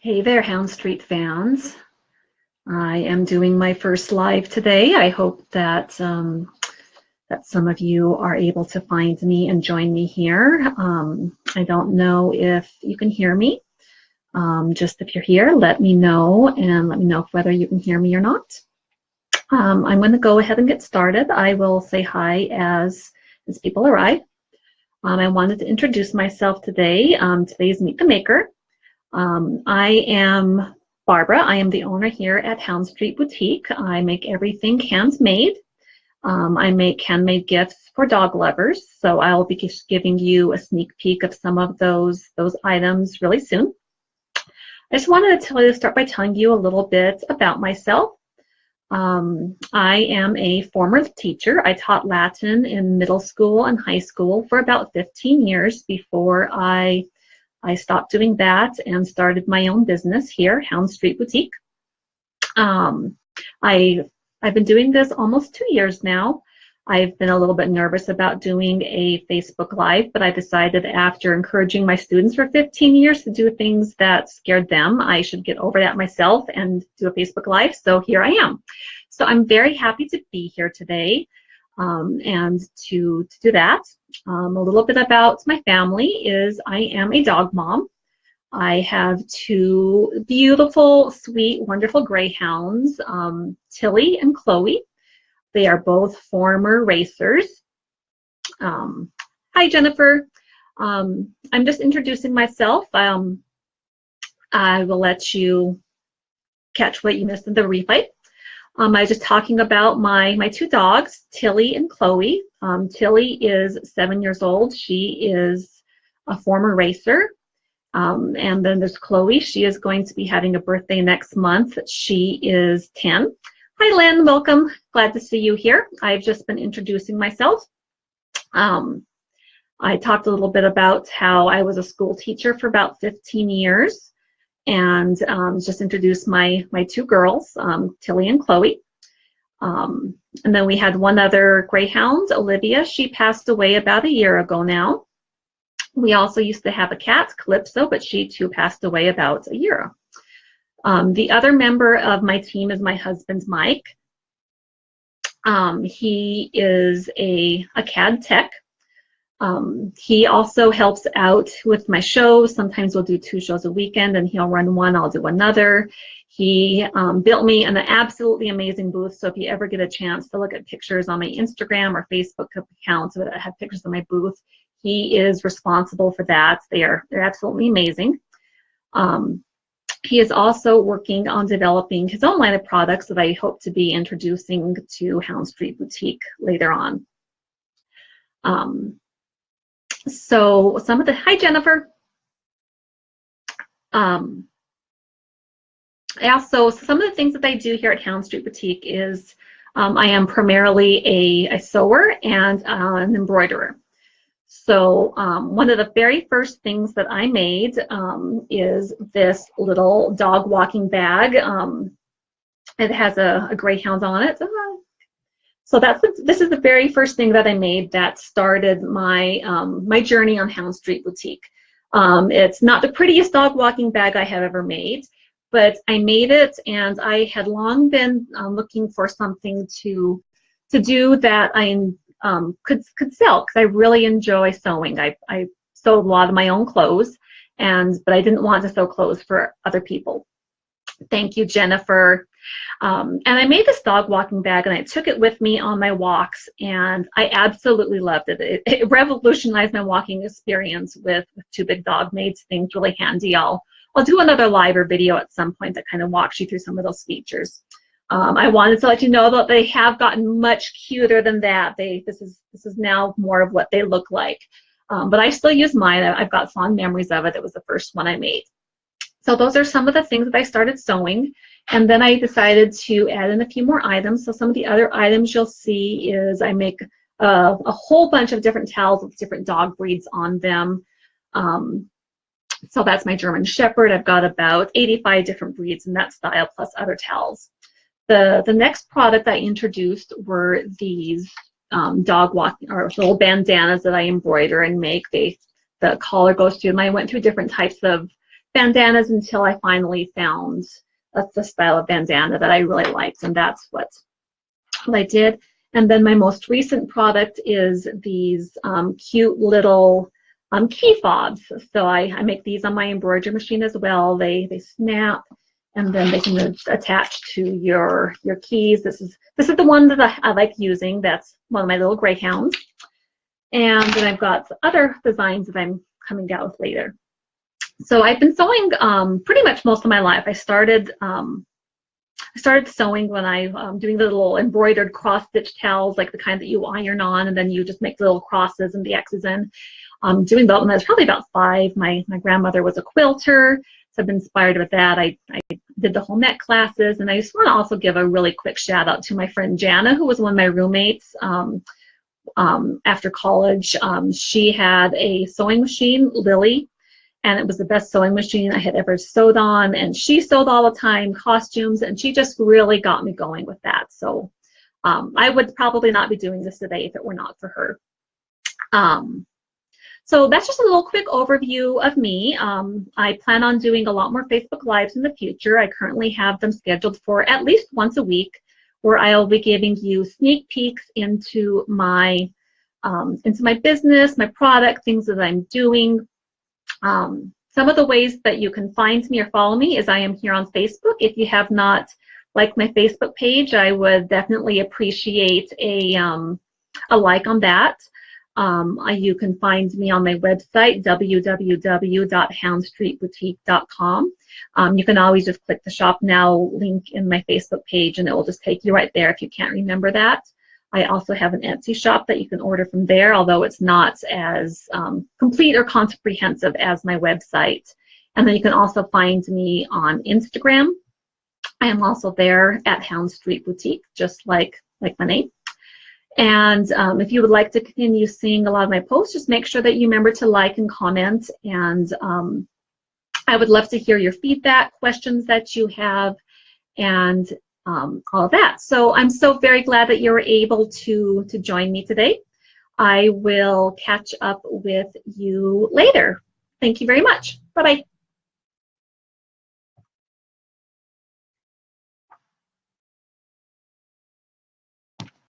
Hey there, Hound Street fans. I am doing my first live today. I hope that some of you are able to find me and join me here. I don't know if you can hear me. Just if you're here, let me know and let me know whether you can hear me or not. I'm going to go ahead and get started. I will say hi as people arrive. I wanted to introduce myself today. Today is Meet the Maker. I am Barbara. I am the owner here at Hound Street Boutique. I make everything handmade. I make handmade gifts for dog lovers. So I'll be giving you a sneak peek of some of those items really soon. I just wanted to start by telling you a little bit about myself. I am a former teacher. I taught Latin in middle school and high school for about 15 years before I stopped doing that and started my own business here, Hound Street Boutique. I've been doing this almost 2 years now. I've been a little bit nervous about doing a Facebook Live, but I decided after encouraging my students for 15 years to do things that scared them, I should get over that myself and do a Facebook Live. So here I am. So I'm very happy to be here today and to do that. A little bit about my family is I am a dog mom. I have two beautiful, sweet, wonderful greyhounds, Tilly and Chloe. They are both former racers. Hi, Jennifer. I'm just introducing myself. I will let you catch what you missed in the replay. I was just talking about my two dogs, Tilly and Chloe. Tilly is 7 years old. She is a former racer. And then there's Chloe. She is going to be having a birthday next month. She is 10. Hi, Lynn. Welcome. Glad to see you here. I've just been introducing myself. I talked a little bit about how I was a school teacher for about 15 years and just introduced my two girls, Tilly and Chloe. And then we had one other greyhound, Olivia. She passed away about a year ago now. We also used to have a cat, Calypso, but she too passed away about a year. The other member of my team is my husband, Mike. He is a CAD tech. He also helps out with my shows. Sometimes we'll do 2 shows a weekend and he'll run one, I'll do another. He built me an absolutely amazing booth. So if you ever get a chance to look at pictures on my Instagram or Facebook accounts that have pictures of my booth, he is responsible for that. They're absolutely amazing. He is also working on developing his own line of products that I hope to be introducing to Hound Street Boutique later on. So some of the, hi Jennifer. Also, some of the things that I do here at Hound Street Boutique is I am primarily a sewer and an embroiderer. So one of the very first things that I made is this little dog walking bag. It has a greyhound on it. So this is the very first thing that I made that started my my journey on Hound Street Boutique. It's not the prettiest dog walking bag I have ever made, but I made it, and I had long been looking for something to do that I could sell, because I really enjoy sewing. I sewed a lot of my own clothes, but I didn't want to sew clothes for other people. Thank you, Jennifer. And I made this dog walking bag, and I took it with me on my walks, and I absolutely loved it. It revolutionized my walking experience with Two Big Dog. Made things really handy. I'll do another live or video at some point that kind of walks you through some of those features. I wanted to let you know that they have gotten much cuter than that. This is now more of what they look like. But I still use mine. I've got fond memories of it. It was the first one I made. So those are some of the things that I started sewing. And then I decided to add in a few more items. So some of the other items you'll see is I make a whole bunch of different towels with different dog breeds on them. So that's my German Shepherd. I've got about 85 different breeds in that style, plus other towels. The next product I introduced were these dog walking or little bandanas that I embroider and make. The collar goes through them. I went through different types of bandanas until I finally found the style of bandana that I really liked, and that's what I did. And then my most recent product is these cute little key fobs. So I make these on my embroidery machine as well. They snap, and then they can attach to your keys. This is the one that I like using. That's one of my little greyhounds. And then I've got other designs that I'm coming out with later. So I've been sewing pretty much most of my life. I started sewing when I doing the little embroidered cross-stitch towels, like the kind that you iron on, and then you just make the little crosses and the X's in. Doing that when I was probably about 5. My grandmother was a quilter, so I've been inspired with that. I did the home ec classes, and I just want to also give a really quick shout out to my friend Jana, who was one of my roommates after college. She had a sewing machine, Lily, and it was the best sewing machine I had ever sewed on, and she sewed all the time, costumes, and she just really got me going with that. So I would probably not be doing this today if it were not for her. So that's just a little quick overview of me. I plan on doing a lot more Facebook Lives in the future. I currently have them scheduled for at least once a week, where I'll be giving you sneak peeks into my business, my product, things that I'm doing. Some of the ways that you can find me or follow me is I am here on Facebook. If you have not liked my Facebook page, I would definitely appreciate a like on that. You can find me on my website, www.houndstreetboutique.com. You can always just click the Shop Now link in my Facebook page, and it will just take you right there if you can't remember that. I also have an Etsy shop that you can order from there, although it's not as complete or comprehensive as my website. And then you can also find me on Instagram. I am also there at Hound Street Boutique, just like my name. And if you would like to continue seeing a lot of my posts, just make sure that you remember to like and comment. And I would love to hear your feedback, questions that you have, and all of that. So I'm so very glad that you were able to join me today. I will catch up with you later. Thank you very much. Bye-bye.